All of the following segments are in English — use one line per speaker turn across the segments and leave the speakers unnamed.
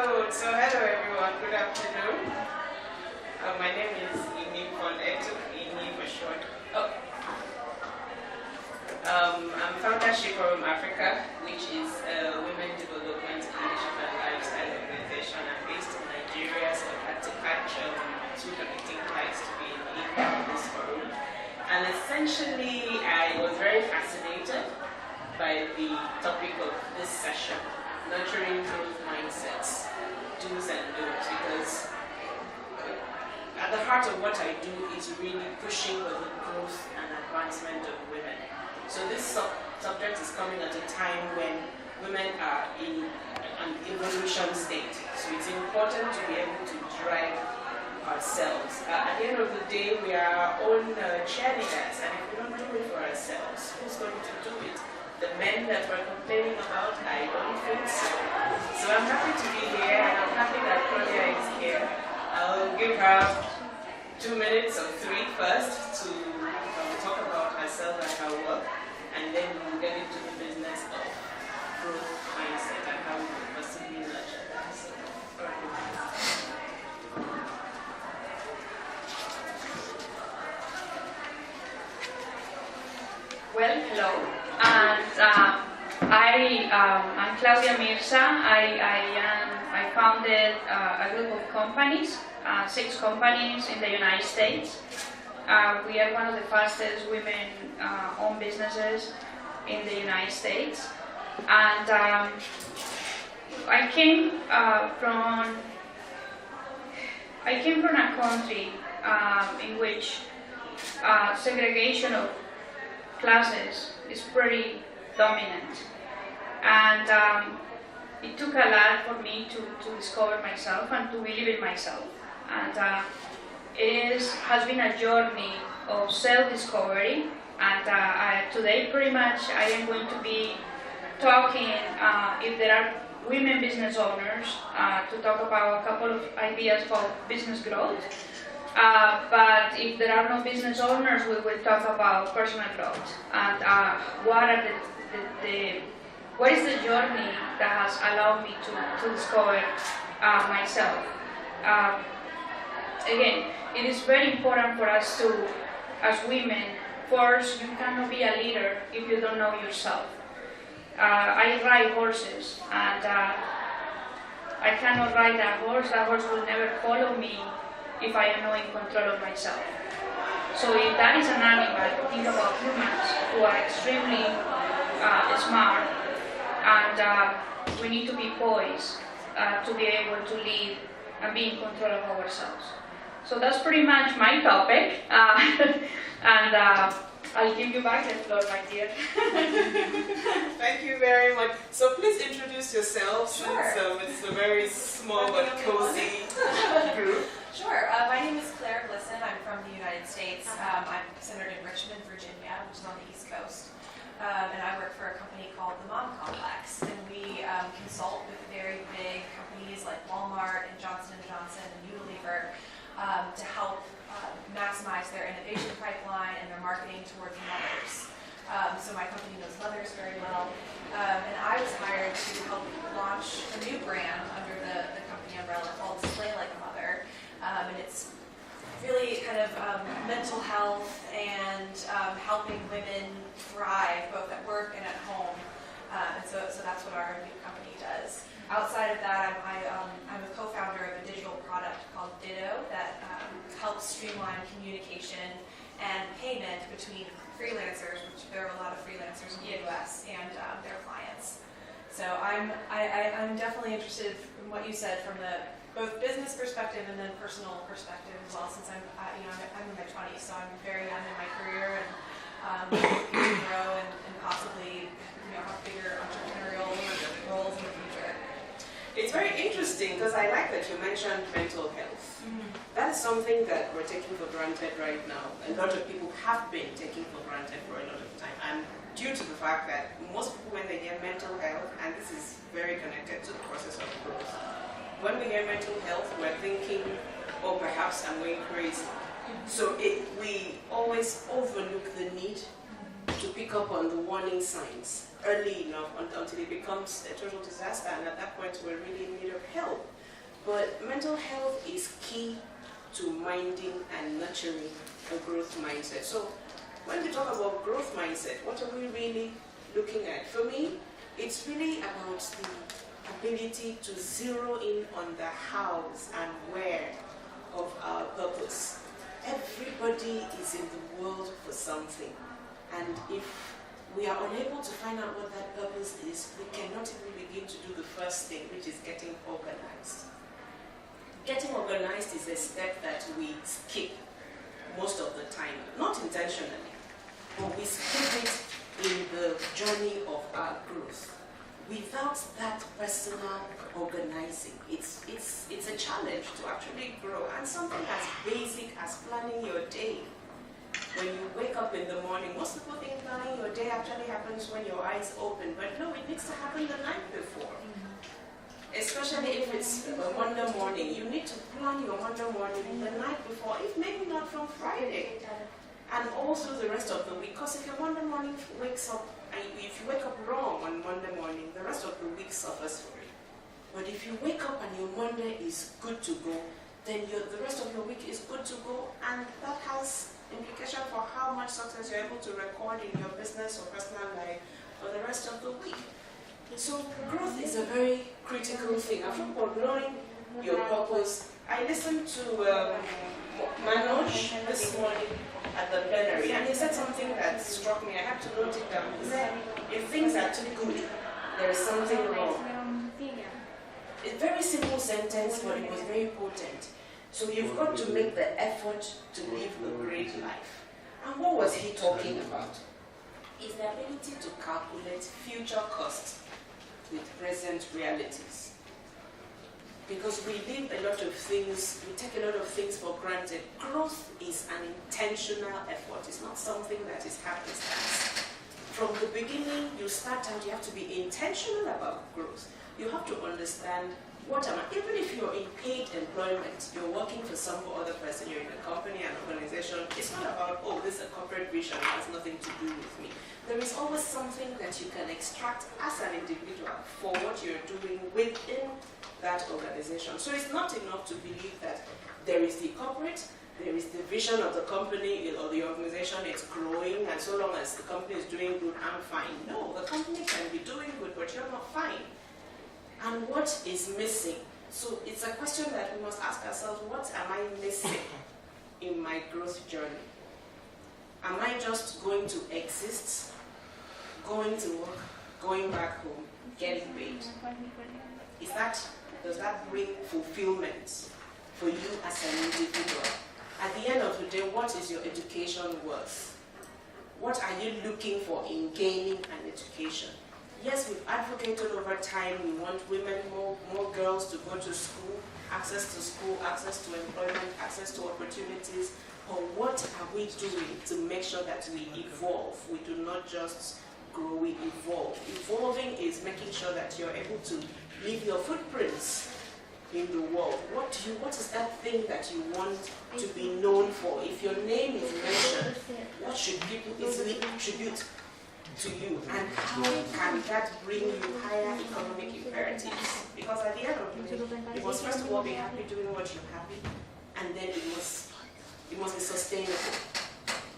Hello everyone, good afternoon. My name is Ini Etu, Ini for short. I'm founder Shikorum Africa, which is a women development leadership and lifestyle organization. I'm based in Nigeria, so I had to catch two connecting flights to be in this forum. And essentially, I was very fascinated by the topic of this session, nurturing growth mindsets, do's and don'ts, because at the heart of what I do is really pushing for the growth and advancement of women. So this subject is coming at a time when women are in an evolution state. So it's important to be able to drive ourselves. At the end of the day, we are our own cheerleaders, and if we don't do it for ourselves, who's going to do it? The men that we're complaining about, I don't think so. So I'm happy to be here, and I'm happy that Claudia is here. I'll give her 2 minutes or 3 first to talk about herself and her work, and then we'll get into the business of growth mindset and how we can possibly nurture that. So,
well, hello, and I'm Claudia Mirza. I founded a group of companies, 6 companies in the United States. We are one of the fastest women-owned businesses in the United States, and I came from a country in which segregation of classes is pretty dominant, and it took a lot for me to discover myself and to believe in myself, and has been a journey of self-discovery, and today pretty much I am going to be talking, if there are women business owners, to talk about a couple of ideas for business growth. But if there are no business owners, we will talk about personal growth and what is the journey that has allowed me to discover myself. Again, it is very important for us to, as women, first, you cannot be a leader if you don't know yourself. I ride horses, and I cannot ride a horse. That horse will never follow me if I am not in control of myself. So if that is an animal, think about humans who are extremely smart, and we need to be poised to be able to lead and be in control of ourselves. So that's pretty much my topic, and I'll give you back the floor, my dear.
Thank you very much. So please introduce yourself,
Sure.
since it's a very small but cozy group.
Sure. My name is Claire Glisson. I'm from the United States. I'm centered in Richmond, Virginia, which is on the East Coast. And I work for a company called the Mom Complex. And we consult with very big companies like Walmart and Johnson & Johnson and Unilever to help maximize their innovation pipeline and their marketing towards mothers. So my company knows mothers very well. And I was hired to help launch a new brand under the company umbrella called Display Like a Mother. And it's really kind of mental health and helping women thrive both at work and at home. And so that's what our new company does. Outside of that, I'm a co-founder of a digital product called Ditto that helps streamline communication and payment between freelancers, which there are a lot of freelancers in the US, and their clients. So I'm definitely interested in what you said from the both business perspective and then personal perspective as well, since I'm in my 20s, so I'm very young in my career and looking to grow and possibly have bigger entrepreneurial roles in the future.
It's very interesting because I like that you mentioned mental health.
Mm-hmm.
That is something that we're taking for granted right now. A lot of people have been taking for granted for a lot of time, and due to the fact that most people, when they hear mental health, and this is very connected to the process of growth, when we hear mental health, we're thinking, oh, perhaps I'm going crazy. So we always overlook the need to pick up on the warning signs early enough until it becomes a total disaster, and at that point we're really in need of help. But mental health is key to minding and nurturing a growth mindset. So when we talk about growth mindset, what are we really looking at? For me, it's really about the ability to zero in on the hows and where of our purpose. Everybody is in the world for something, and if we are unable to find out what that purpose is, we cannot even begin to do the first thing, which is getting organized. Getting organized is a step that we skip most of the time, not intentionally, but we skip it in the journey of our growth. Without that personal organizing, it's a challenge to actually grow. And something as basic as planning your day. When you wake up in the morning, most people think planning your day actually happens when your eyes open, but no, it needs to happen the night before. Especially if it's a Monday morning, you need to plan your Monday morning the night before, if maybe not from Friday. And also the rest of the week, because if your Monday morning wakes up, and if you wake up wrong on Monday morning, the rest of the week suffers for it. But if you wake up and your Monday is good to go, then the rest of your week is good to go, and that has implication for how much success you're able to record in your business or personal life for the rest of the week. So growth is a very critical thing. I think about knowing your purpose. I listened to Manoj this morning at the plenary, and he said something that struck me. I have to note it down. He said, if things are too good, there is something wrong. It's a very simple sentence, but it was very potent. So you've got to make the effort to live a great life. And what was he talking about? Is the ability to calculate future costs with present realities. Because we live a lot of things, we take a lot of things for granted. Growth is an intentional effort. It's not something that is happenstance. From the beginning, you start out, you have to be intentional about growth. You have to understand what am I, even if you're in paid employment, you're working for some other person, you're in a company, an organization, it's not about, oh, this is a corporate vision, it has nothing to do with me. There is always something that you can extract as an individual for what you're doing within that organization. So it's not enough to believe that there is the corporate, there is the vision of the company or the organization, it's growing, and so long as the company is doing good, I'm fine. No, the company can be doing good, but you're not fine. And what is missing? So it's a question that we must ask ourselves, what am I missing in my growth journey? Am I just going to exist, going to work, going back home, getting paid? Does that bring fulfillment for you as an individual? At the end of the day, what is your education worth? What are you looking for in gaining an education? Yes, we've advocated over time, we want women, more girls to go to school, access to employment, access to opportunities. But what are we doing to make sure that we evolve? We do not just grow, we evolve. Evolving is making sure that you're able to leave your footprints in the world. What is that thing that you want to be known for? If your name is mentioned, what should people easily attribute to you, and how can that bring you higher economic imperatives? Because at the end of the day, you must first of all be happy doing what you're happy, and then it must be sustainable.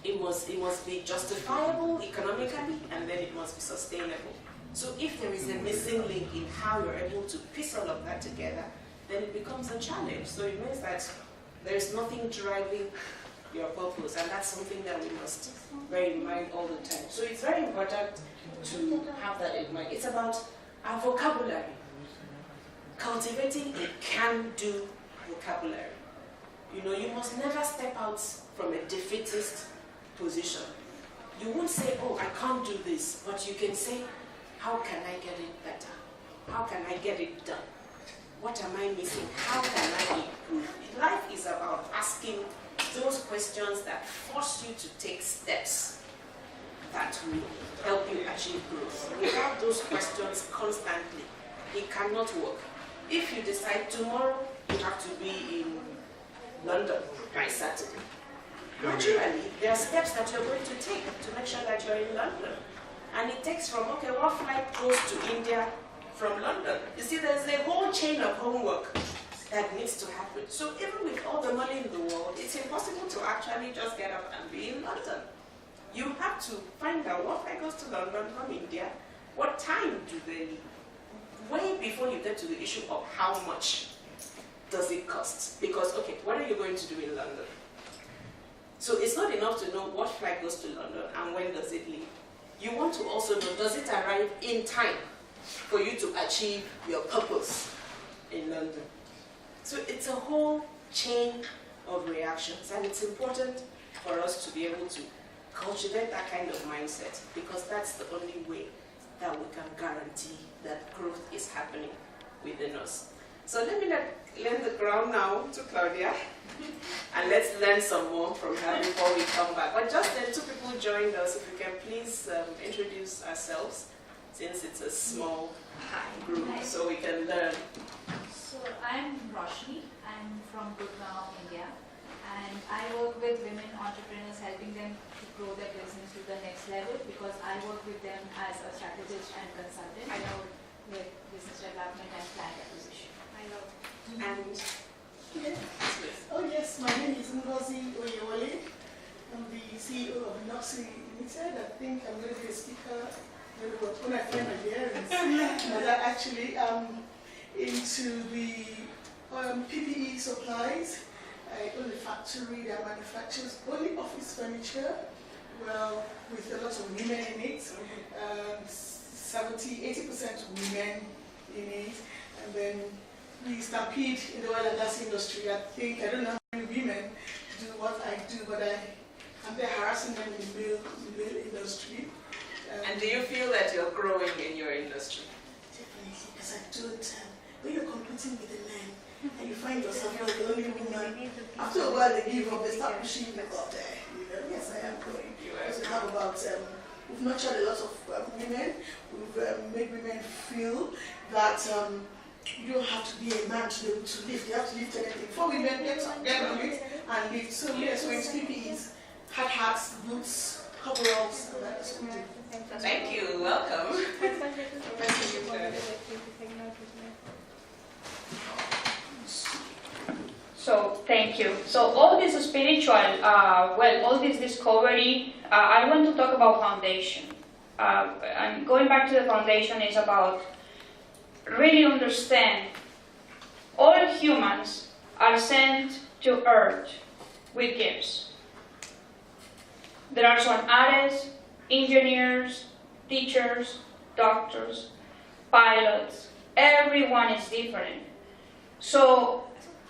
It must be justifiable economically, and then it must be sustainable. So if there is a missing link in how you're able to piece all of that together, then it becomes a challenge. So it means that there is nothing driving your purpose, and that's something that we must bear in mind all the time. So it's very important to have that in mind. It's about our vocabulary, cultivating a can-do vocabulary. You must never step out from a defeatist position. You won't say, oh, I can't do this, but you can say, how can I get it better? How can I get it done? What am I missing? How can I improve? Life is about asking those questions that force you to take steps that will help you achieve growth. Without those questions constantly, it cannot work. If you decide tomorrow you have to be in London by Saturday, naturally there are steps that you're going to take to make sure that you're in London. And it takes from, okay, what flight goes to India from London? You see, there's a whole chain of homework that needs to happen. So even with all the money in the world, it's impossible to actually just get up and be in London. You have to find out what flight goes to London from India, what time do they leave, way before you get to the issue of how much does it cost. Because, okay, what are you going to do in London? So it's not enough to know what flight goes to London and when does it leave. You want to also know, does it arrive in time for you to achieve your purpose in London? So it's a whole chain of reactions, and it's important for us to be able to cultivate that kind of mindset, because that's the only way that we can guarantee that growth is happening within us. So let me lend the ground now to Claudia, and let's learn some more from her before we come back. But just then, 2 people joined us. If we can please introduce ourselves, since it's a small group, so we can learn.
So I'm Roshni. I'm from Gurgaon, India, and I work with women entrepreneurs, helping them to grow their business to the next level, because I work with them as a strategist and consultant. I know with business development and client acquisition. I know.
And
Oh yes, my name is Ngozi Oyewole. I'm the CEO of Noxy Limited. I think I'm going to be a speaker when I find my bearings. But I actually am into the PPE supplies. I own a factory that manufactures only office furniture, well, with a lot of women in it. 70–80% women in it. And then we stampede in the oil and gas industry. I don't know how many women do what I do, but I'm there harassing them in the male industry.
And do you feel that you're growing in your industry?
Definitely, because I don't. When you're competing with the men and you find yourself you're the only woman, after a while they give up, they start pushing you up there. You know, yes, I am growing. Because we have about, we've nurtured a lot of women. We've made women feel that you don't have to be a man to be able to lift. You have to lift anything. For women, get on it and lift. So yes, when PPEs, hard hats, boots, coveralls, and that is what we do.
Thank you. Welcome.
So thank you. So all this spiritual, all this discovery, I want to talk about foundation. And going back to the foundation is about really understand all humans are sent to Earth with gifts. There are some artists, engineers, teachers, doctors, pilots. Everyone is different. So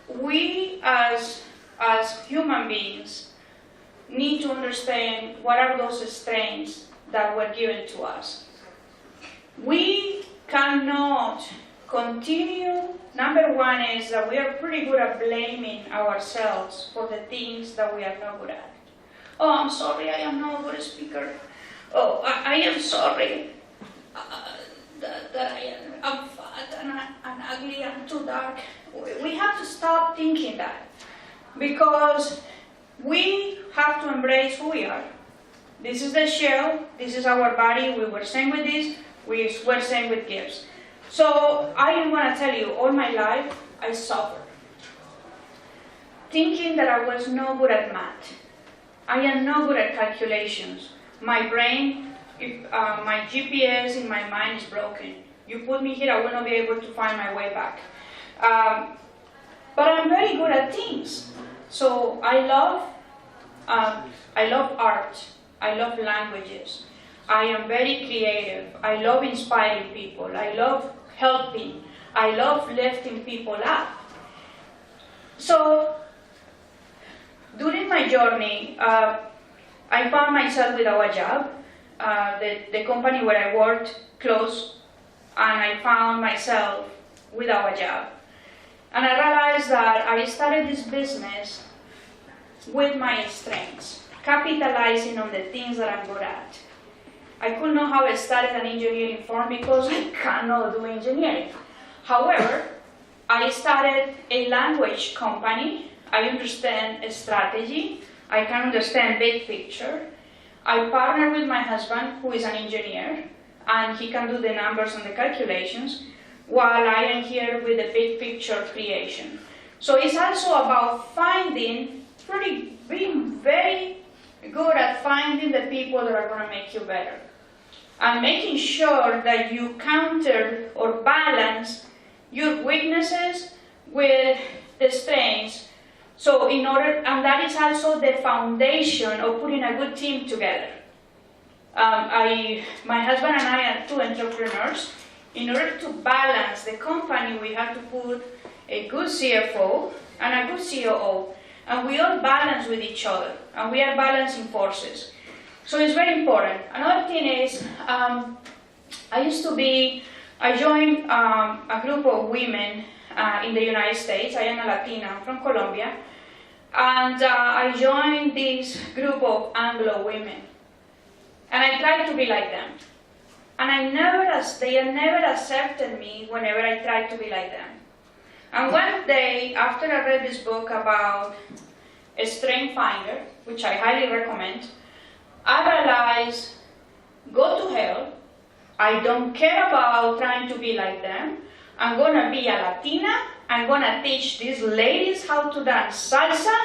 we as human beings need to understand what are those strengths that were given to us. We cannot continue. Number one is that we are pretty good at blaming ourselves for the things that we are not good at. Oh, I'm sorry, I am not a good speaker. Oh, I am sorry that I'm fat and ugly and too dark. We have to stop thinking that, because we have to embrace who we are. This is the shell, this is our body, we were sent with this, we were sent with gifts. So I want to tell you, all my life I suffered, thinking that I was no good at math. I am no good at calculations. My brain, my GPS in my mind is broken. You put me here, I will not be able to find my way back. But I'm very good at things. So I love art. I love languages. I am very creative. I love inspiring people. I love helping. I love lifting people up. So during my journey, I found myself without a job. The company where I worked closed, and I found myself without a job. And I realized that I started this business with my strengths, capitalizing on the things that I'm good at. I could not have started an engineering firm because I cannot do engineering. However, I started a language company. I understand strategy. I can understand big picture. I partner with my husband, who is an engineer, and he can do the numbers and the calculations. while I am here with the big picture creation. So it's also about being very good at finding the people that are going to make you better. And making sure that you counter or balance your weaknesses with the strengths. So and that is also the foundation of putting a good team together. My husband and I are two entrepreneurs. In order to balance the company, we have to put a good CFO and a good COO. And we all balance with each other, and we are balancing forces. So it's very important. Another thing is, I joined a group of women in the United States. I am a Latina, I'm from Colombia. And I joined this group of Anglo women. And I tried to be like them. And they never accepted me whenever I tried to be like them. And one day, after I read this book about a Strength Finder, which I highly recommend, I realized, go to hell. I don't care about trying to be like them. I'm gonna be a Latina. I'm gonna teach these ladies how to dance salsa.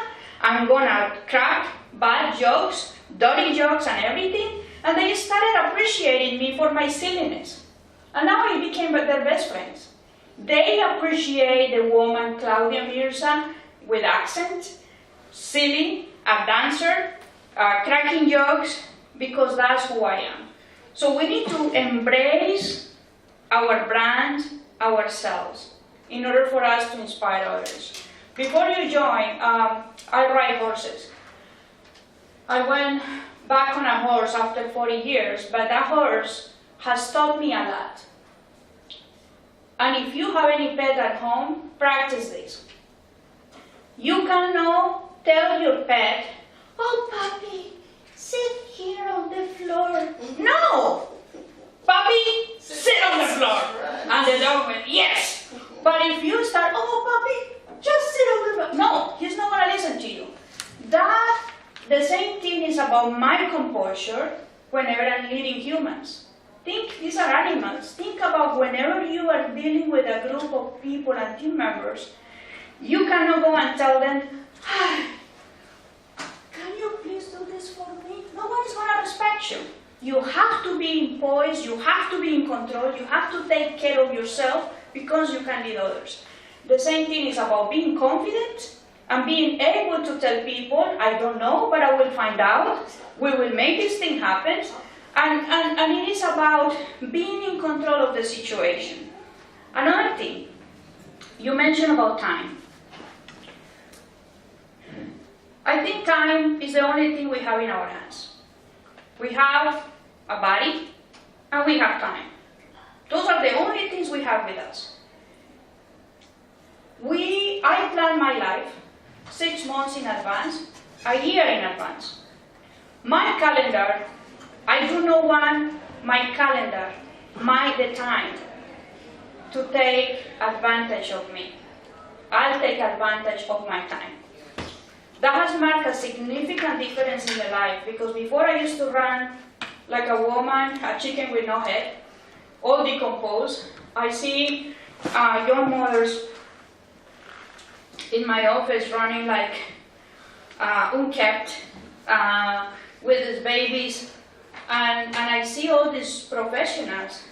I'm gonna crack bad jokes, dirty jokes, and everything. And they started appreciating me for my silliness. And now I became their best friends. They appreciate the woman Claudia Mirza with accent, silly, a dancer, cracking jokes, because that's who I am. So we need to embrace our brand, ourselves, in order for us to inspire others. Before you join, I ride horses. I went back on a horse after 40 years, but that horse has taught me a lot. And if you have any pet at home, practice this. You cannot tell your pet, oh puppy, sit here on the floor. No! Puppy, sit on the floor. And the dog went, yes! But if you start, oh puppy, just sit on the floor. No, he's not going to listen to you. The same thing is about my composure whenever I'm leading humans. These are animals. Think about whenever you are dealing with a group of people and team members, you cannot go and tell them, can you please do this for me? Nobody's going to respect you. You have to be in poise, you have to be in control, you have to take care of yourself because you can lead others. The same thing is about being confident and being able to tell people, I don't know, but I will find out. We will make this thing happen. And it is about being in control of the situation. Another thing, you mentioned about time. I think time is the only thing we have in our hands. We have a body and we have time. Those are the only things we have with us. I plan my life 6 months in advance, a year in advance. My calendar, I do not want my calendar, the time, to take advantage of me. I'll take advantage of my time. That has marked a significant difference in my life, because before I used to run like a woman, a chicken with no head, all decomposed. I see young mothers in my office running like unkept with these babies, and I see all these professionals,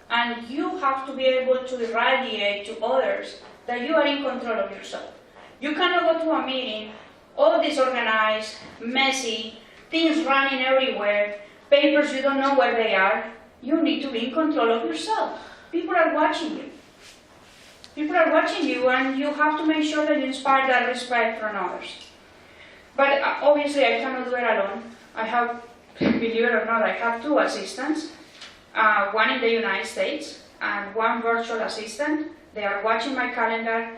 and you have to be able to irradiate to others that you are in control of yourself. You cannot go to a meeting all disorganized, messy, things running everywhere, papers you don't know where they are. You need to be in control of yourself. People are watching you. People are watching you, and you have to make sure that you inspire that respect from others. But obviously I cannot do it alone. I have, believe it or not, I have 2 assistants, one in the United States and one virtual assistant. They are watching my calendar.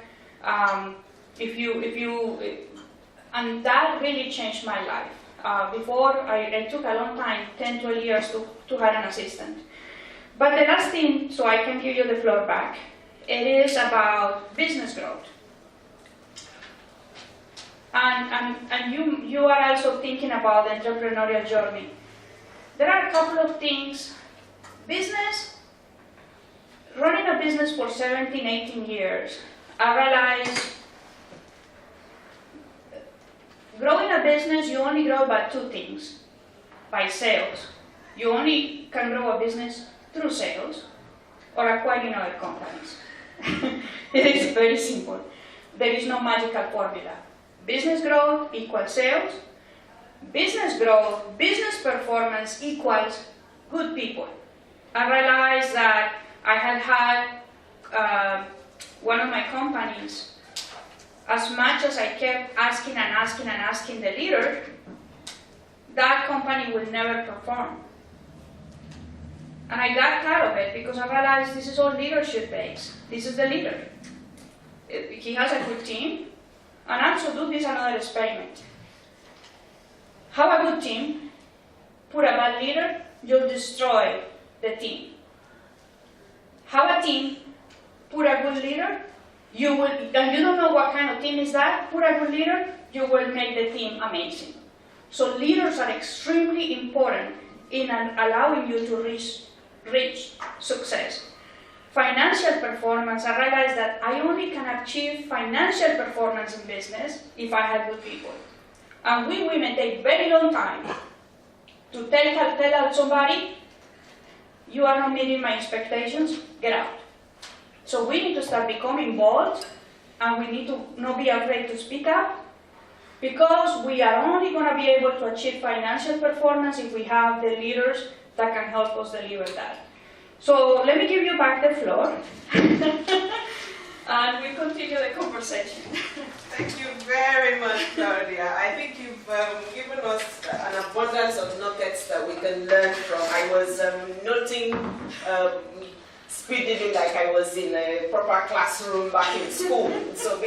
And that really changed my life. Before, it took a long time, 10, 12 years to have an assistant. But the last thing, so I can give you the floor back, it is about business growth. And you are also thinking about the entrepreneurial journey. There are a couple of things. Business, running a business for 17, 18 years, I realized growing a business, you only grow by two things. By sales. You only can grow a business through sales or acquiring other companies. It is very simple. There is no magical formula. Business growth equals sales. Business growth, business performance equals good people. I realized that I had one of my companies, as much as I kept asking and asking and asking the leader, that company will never perform. And I got tired of it because I realized this is all leadership based. This is the leader. He has a good team. And also do this another experiment. Have a good team, put a bad leader, you'll destroy the team. Have a team, put a good leader, and you don't know what kind of team is that, put a good leader, you will make the team amazing. So leaders are extremely important in allowing you to reach success. Financial performance, I realized that I only can achieve financial performance in business if I have good people. And we women take very long time to tell somebody, you are not meeting my expectations, get out. So we need to start becoming bold, and we need to not be afraid to speak up, because we are only going to be able to achieve financial performance if we have the leaders that can help us deliver that. So let me give you back the floor, and we continue the conversation.
Thank you very much, Claudia. I think you've given us an abundance of nuggets that we can learn from. I was noting speed reading like I was in a proper classroom back in school. So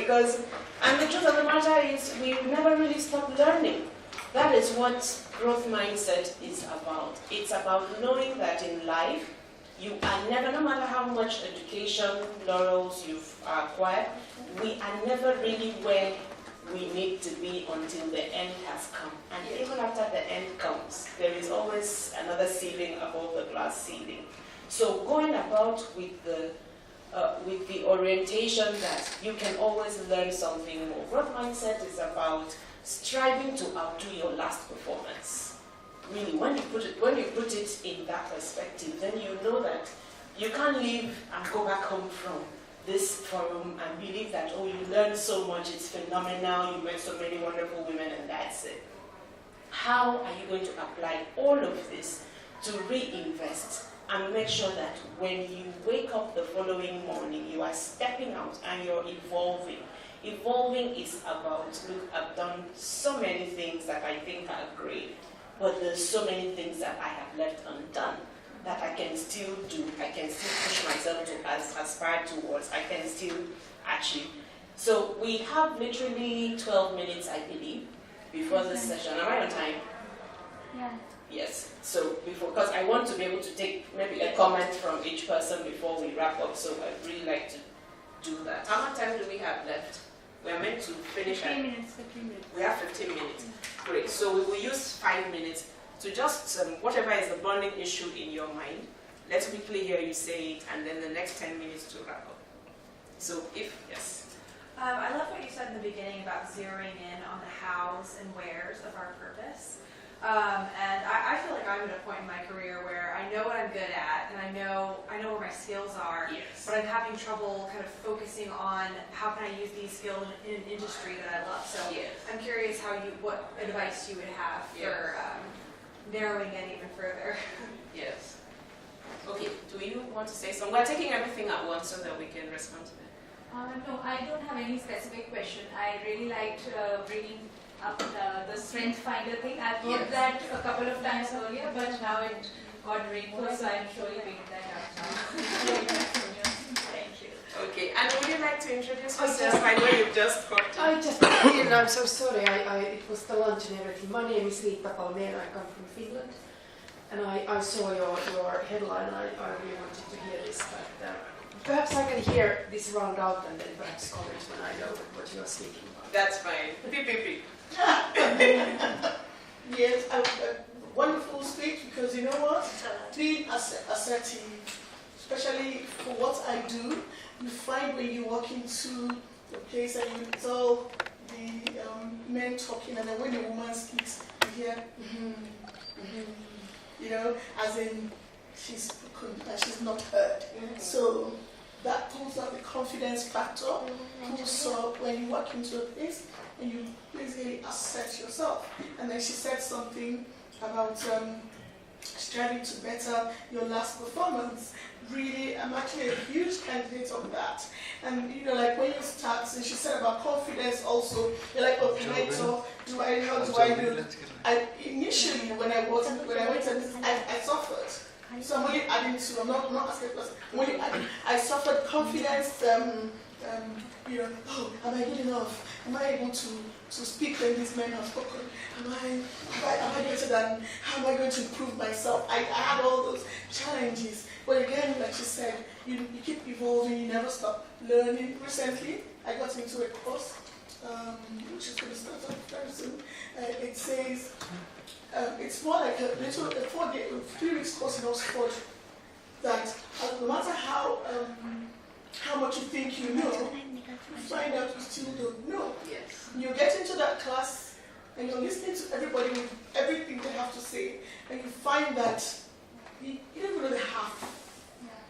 and the truth of the matter is we never really stop learning. That is what growth mindset is about. It's about knowing that in life, you are never, no matter how much education, laurels you've acquired, we are never really where we need to be until the end has come. And even after the end comes, there is always another ceiling above the glass ceiling. So going about with the orientation that you can always learn something more. Growth mindset is about striving to outdo your last performance. Really, when you put it in that perspective, then you know that you can't leave and go back home from this forum and believe that, oh, you learned so much, it's phenomenal, you met so many wonderful women, and that's it. How are you going to apply all of this to reinvest and make sure that when you wake up the following morning, you are stepping out and you're evolving? Evolving is about, look, I've done so many things that I think are great, but there's so many things that I have left undone that I can still do, I can still push myself to aspire towards, I can still achieve. So we have literally 12 minutes, I believe, before this session. Am I on time?
Yeah.
Yes. So because I want to be able to take maybe a comment from each person before we wrap up, so I'd really like to do that. How much time do we have left? We're meant to finish
15 minutes.
We have 15 minutes. Great. So we will use 5 minutes to just, whatever is the burning issue in your mind, let's quickly hear you say it, and then the next 10 minutes to wrap up. So yes.
I love what you said in the beginning about zeroing in on the hows and wheres of our purpose. And I feel like I'm at a point in my career where I know what I'm good at, and I know where my skills are,
Yes.
but I'm having trouble kind of focusing on how can I use these skills in an industry that I love. So
Yes.
I'm curious what advice you would have for narrowing in even further.
Yes. Okay. Do you want to say something? We're taking everything at once so that we can respond to that.
No, I don't have any specific question. I really liked bringing up the strength finder thing. I've heard that a couple of times earlier, but now it got reinforced, so I'm surely picking that up now. Thank you.
Okay. And would you like to introduce yourself? I know you've just got to.
I'm so sorry, it was the lunch and everything. My name is Riitta Palmeera, I come from Finland. And I saw your headline, I really wanted to hear this, but perhaps I can hear this round out and then perhaps comment when I know what you are speaking about.
That's fine. Pee.
Yes, a wonderful speech, because you know what? Being assertive, especially for what I do, you find when you walk into a place and it's all the men talking, and then when a woman speaks, you hear, you know, as in she's spoken and she's not heard. So that pulls up the confidence factor, pulls up when you walk into a place and you basically assess yourself. And then she said something about striving to better your last performance. Really, I'm actually a huge candidate of that. And you know, like when you start, since she said about confidence also, you're like, oh, can I talk? How do I do? Initially, when I went at this, I suffered. So I'm only adding to, I'm not asking question. I'm only adding, I suffered confidence, you know, oh, am I good enough? Am I able to speak when these men have spoken? Am I better than, how am I going to improve myself? I had all those challenges. But again, like she said, you keep evolving, you never stop learning. Recently, I got into a course, which is going to start up very soon. It says, it's more like a 3 weeks course in Oxford, that no matter how much you think you know, you find out you still don't know.
Yes.
You get into that class and you're listening to everybody with everything they have to say, and you find that you don't even know the half.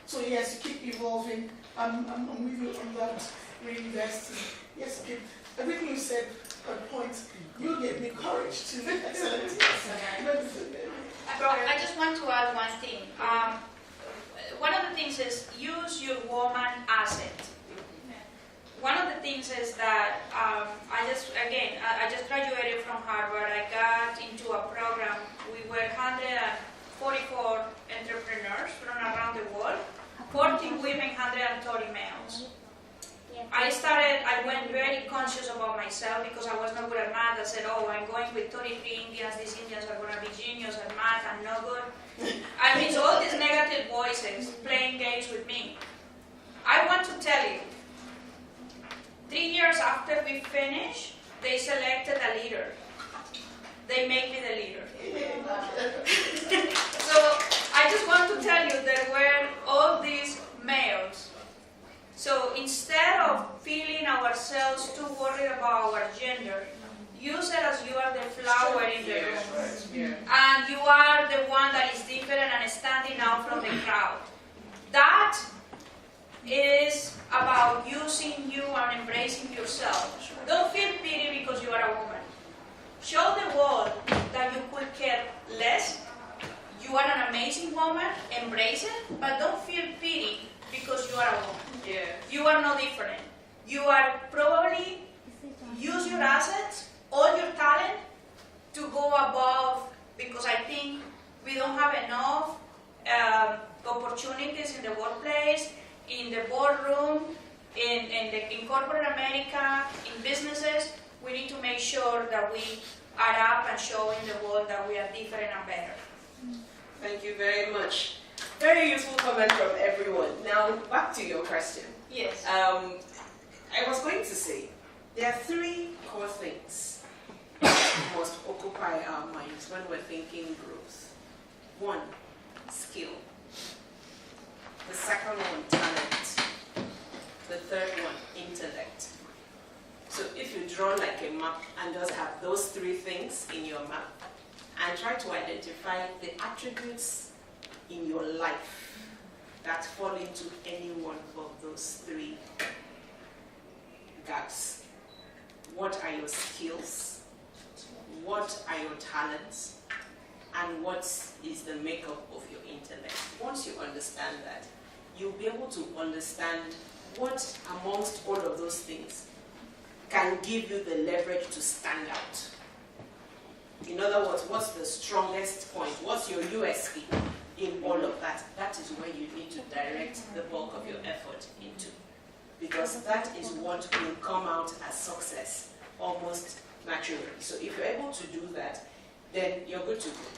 So yes, you keep evolving. I'm with you on that. Reinvesting. Yes, keep everything you said on point. You gave me courage to excellent.
I just want to add one thing. One of the things is use your woman asset. One of the things is that I just graduated from Harvard. I got into a program. We were 144 entrepreneurs from around the world, 14 women, 130 males. I went very conscious about myself because I was not good at math. I said, oh, I'm going with 33 Indians. These Indians are going to be genius at math. I'm no good. I mean, all these negative voices playing games with me. I want to tell you, 3 years after we finished, they selected a leader. They made me the leader. So I just want to tell you there were all these males. So instead of feeling ourselves too worried about our gender, use it as you are the flower in the room. And you are the one that is different and standing out from the crowd. That is about using you and embracing yourself. Don't feel pity because you are a woman. Show the world that you could care less. You are an amazing woman, embrace it, but don't feel pity because you are a woman.
Yeah.
You are no different. You are probably use your assets, all your talent to go above, because I think we don't have enough opportunities in the workplace, in the boardroom, in corporate America, in businesses. We need to make sure that we are up and showing the world that we are different and better.
Thank you very much. Very useful comment from everyone. Now, back to your question.
Yes.
I was going to say, there are 3 core things that must occupy our minds when we're thinking growth. 1, skill. The second one, talent. The third one, intellect. So if you draw like a map and just have those 3 things in your map, and try to identify the attributes in your life that fall into any one of those 3 gaps. What are your skills? What are your talents? And what is the makeup of your intellect? Once you understand that, you'll be able to understand what amongst all of those things can give you the leverage to stand out. In other words, what's the strongest point? What's your USP in all of that? That is where you need to direct the bulk of your effort into. Because that is what will come out as success almost naturally. So if you're able to do that, then you're good to go.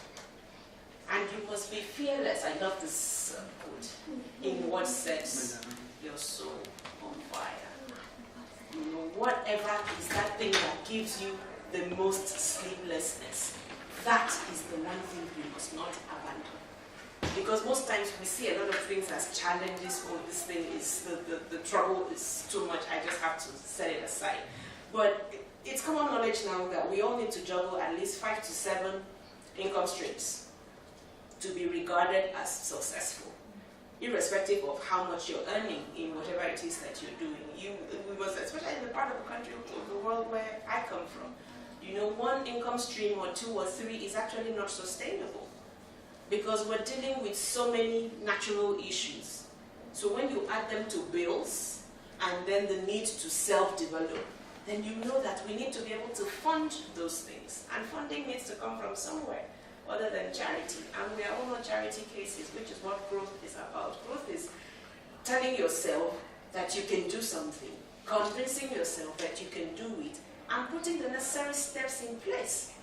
And you must be fearless. I love this quote. In what sets your soul on fire. You know, whatever is that thing that gives you the most sleeplessness, that is the one thing you must not abandon.
because most times we see a lot of things as challenges. Oh, this thing is, the trouble is too much, I just have to set it aside. But it's common knowledge now that we all need to juggle at least 5 to 7 income streams to be regarded as successful, irrespective of how much you're earning in whatever it is that you're doing. We must, especially in the part of the country, of the world where I come from, you know, 1 income stream or 2 or 3 is actually not sustainable, because we're dealing with so many natural issues. So when you add them to bills and then the need to self-develop, then you know that we need to be able to fund those things. And funding needs to come from somewhere other than charity. And we are all on charity cases, which is what growth is about. Growth is telling yourself that you can do something, convincing yourself that you can do it, and putting the necessary steps in place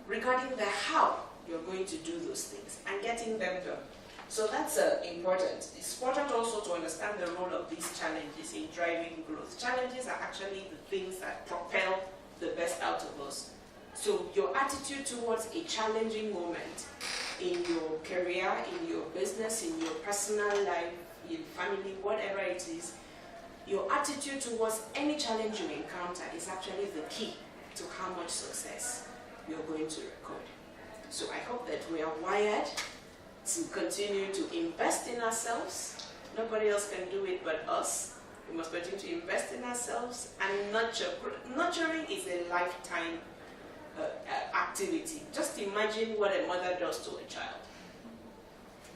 regarding the how you're going to do those things and getting them done. So that's important. It's important also to understand the role of these challenges in driving growth. Challenges are actually the things that propel the best out of us. So your attitude towards a challenging moment in your career, in your business, in your personal life, in family, whatever it is, your attitude towards any challenge you encounter is actually the key to how much success you're going to record. So I hope that we are wired to continue to invest in ourselves. Nobody else can do it but us. We must continue to invest in ourselves and nurture. Nurturing is a lifetime activity. Just imagine what a mother does to a child.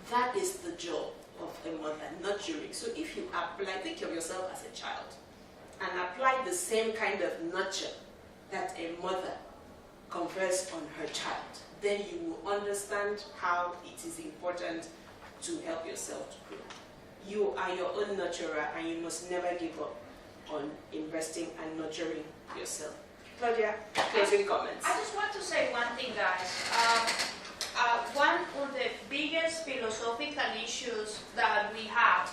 That is the job of a mother, nurturing. So if you apply, think of yourself as a child and apply the same kind of nurture that a mother confers on her child, then you will understand how it is important to help yourself to grow. You are your own nurturer, and you must never give up on investing and nurturing yourself. Claudia, closing comments.
I just want to say one thing, guys. One of the biggest philosophical issues that we have